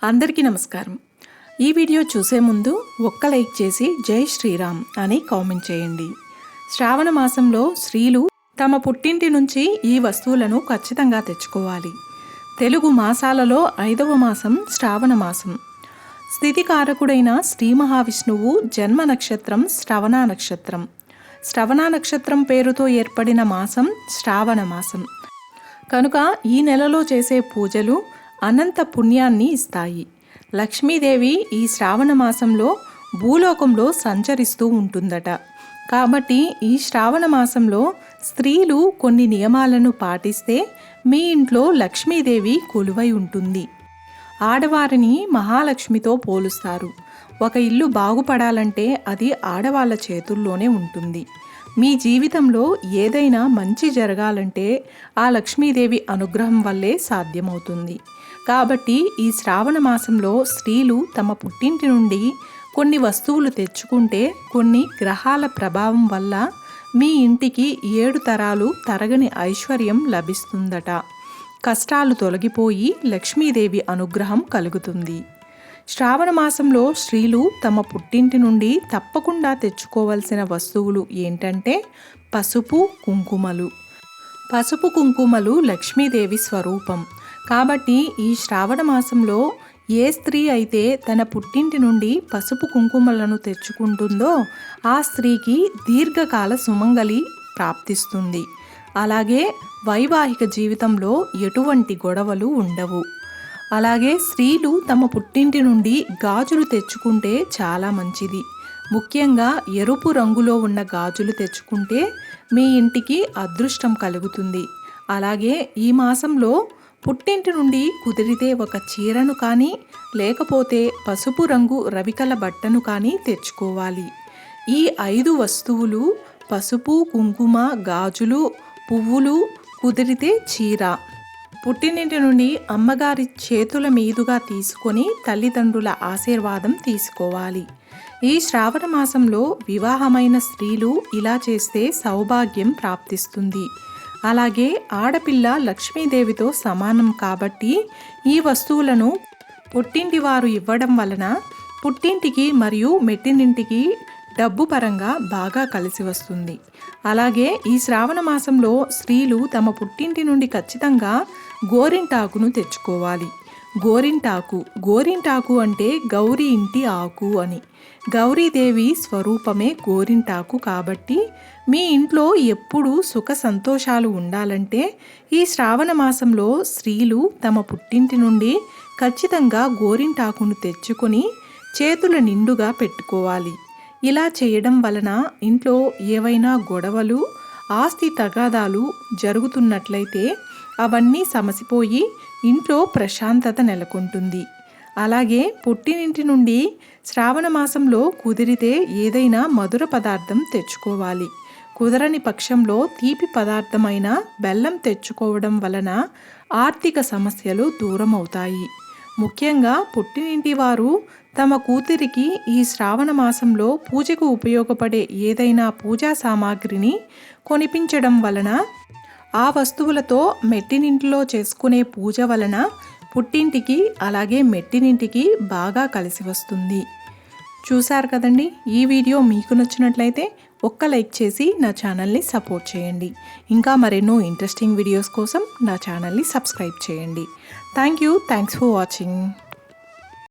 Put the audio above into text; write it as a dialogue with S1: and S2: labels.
S1: అందరికీ నమస్కారం। ఈ వీడియో చూసే ముందు ఒక్క లైక్ చేసి జై శ్రీరామ్ అని కామెంట్ చేయండి। శ్రావణ మాసంలో స్త్రీలు తమ పుట్టింటి నుంచి ఈ వస్తువులను ఖచ్చితంగా తెచ్చుకోవాలి। తెలుగు మాసాలలో 5వ మాసం శ్రావణ మాసం। స్థితికారకుడైన శ్రీ మహావిష్ణువు జన్మ నక్షత్రం శ్రవణ నక్షత్రం। శ్రవణ నక్షత్రం పేరుతో ఏర్పడిన మాసం శ్రావణ మాసం కనుక ఈ నెలలో చేసే పూజలు అనంత పుణ్యాన్ని ఇస్తాయి। లక్ష్మీదేవి ఈ శ్రావణ మాసంలో భూలోకంలో సంచరిస్తూ ఉంటుందట। కాబట్టి ఈ శ్రావణ మాసంలో స్త్రీలు కొన్ని నియమాలను పాటిస్తే మీ ఇంట్లో లక్ష్మీదేవి కొలువై ఉంటుంది। ఆడవారిని మహాలక్ష్మితో పోలుస్తారు। ఒక ఇల్లు బాగుపడాలంటే అది ఆడవాళ్ళ చేతుల్లోనే ఉంటుంది। మీ జీవితంలో ఏదైనా మంచి జరగాలంటే ఆ లక్ష్మీదేవి అనుగ్రహం వల్లే సాధ్యమవుతుంది। కాబట్టి ఈ శ్రావణ మాసంలో స్త్రీలు తమ పుట్టింటి నుండి కొన్ని వస్తువులు తెచ్చుకుంటే కొన్ని గ్రహాల ప్రభావం వల్ల మీ ఇంటికి 7 తరాలు తరగని ఐశ్వర్యం లభిస్తుందట। కష్టాలు తొలగిపోయి లక్ష్మీదేవి అనుగ్రహం కలుగుతుంది। శ్రావణ మాసంలో స్త్రీలు తమ పుట్టింటి నుండి తప్పకుండా తెచ్చుకోవలసిన వస్తువులు ఏంటంటే పసుపు కుంకుమలు। పసుపు కుంకుమలు లక్ష్మీదేవి స్వరూపం। కాబట్టి ఈ శ్రావణ మాసంలో ఏ స్త్రీ అయితే తన పుట్టింటి నుండి పసుపు కుంకుమలను తెచ్చుకుంటుందో ఆ స్త్రీకి దీర్ఘకాల సుమంగళి ప్రాప్తిస్తుంది। అలాగే వైవాహిక జీవితంలో ఎటువంటి గొడవలు ఉండవు। అలాగే స్త్రీలు తమ పుట్టింటి నుండి గాజులు తెచ్చుకుంటే చాలా మంచిది। ముఖ్యంగా ఎరుపు రంగులో ఉన్న గాజులు తెచ్చుకుంటే మీ ఇంటికి అదృష్టం కలుగుతుంది। అలాగే ఈ మాసంలో పుట్టింటి నుండి కుదిరితే ఒక చీరను కానీ లేకపోతే పసుపు రంగు రవికల బట్టను కానీ తెచ్చుకోవాలి। ఈ 5 వస్తువులు పసుపు కుంకుమ గాజులు పువ్వులు కుదిరితే చీర పుట్టినింటి నుండి అమ్మగారి చేతుల మీదుగా తీసుకొని తల్లిదండ్రుల ఆశీర్వాదం తీసుకోవాలి। ఈ శ్రావణ మాసంలో వివాహమైన స్త్రీలు ఇలా చేస్తే సౌభాగ్యం ప్రాప్తిస్తుంది। అలాగే ఆడపిల్ల లక్ష్మీదేవితో సమానం కాబట్టి ఈ వస్తువులను పుట్టింటి వారు ఇవ్వడం వలన పుట్టింటికి మరియు మెట్టినింటికి డబ్బు పరంగా బాగా కలిసి వస్తుంది। అలాగే ఈ శ్రావణ మాసంలో స్త్రీలు తమ పుట్టింటి నుండి ఖచ్చితంగా గోరింటాకును తెచ్చుకోవాలి। గోరింటాకు అంటే గౌరీ ఇంటి ఆకు అని। గౌరీదేవి స్వరూపమే గోరింటాకు కాబట్టి మీ ఇంట్లో ఎప్పుడూ సుఖ సంతోషాలు ఉండాలంటే ఈ శ్రావణ మాసంలో స్త్రీలు తమ పుట్టింటి నుండి ఖచ్చితంగా గోరింటాకును తెచ్చుకొని చేతుల నిండుగా పెట్టుకోవాలి। ఇలా చేయడం వలన ఇంట్లో ఏవైనా గొడవలు ఆస్తి తగాదాలు జరుగుతున్నట్లయితే అవన్నీ సమసిపోయి ఇంట్లో ప్రశాంతత నెలకొంటుంది। అలాగే పుట్టినింటి నుండి శ్రావణ మాసంలో కుదిరితే ఏదైనా మధుర పదార్థం తెచ్చుకోవాలి। కుదరని పక్షంలో తీపి పదార్థమైన బెల్లం తెచ్చుకోవడం వలన ఆర్థిక సమస్యలు దూరమవుతాయి। ముఖ్యంగా పుట్టినింటి వారు తమ కూతురికి ఈ శ్రావణ మాసంలో పూజకు ఉపయోగపడే ఏదైనా పూజా సామాగ్రిని కొనిపించడం వలన ఆ వస్తువులతో మెట్టినింటిలో చేసుకునే పూజ వలన పుట్టింటికి అలాగే మెట్టినింటికి బాగా కలిసి వస్తుంది। చూశారు కదండి, ఈ వీడియో మీకు నచ్చినట్లయితే ఒక్క లైక్ చేసి నా ఛానల్ని సపోర్ట్ చేయండి। ఇంకా మరెన్నో ఇంట్రెస్టింగ్ వీడియోస్ కోసం నా ఛానల్ని సబ్స్క్రైబ్ చేయండి। Thanks for watching.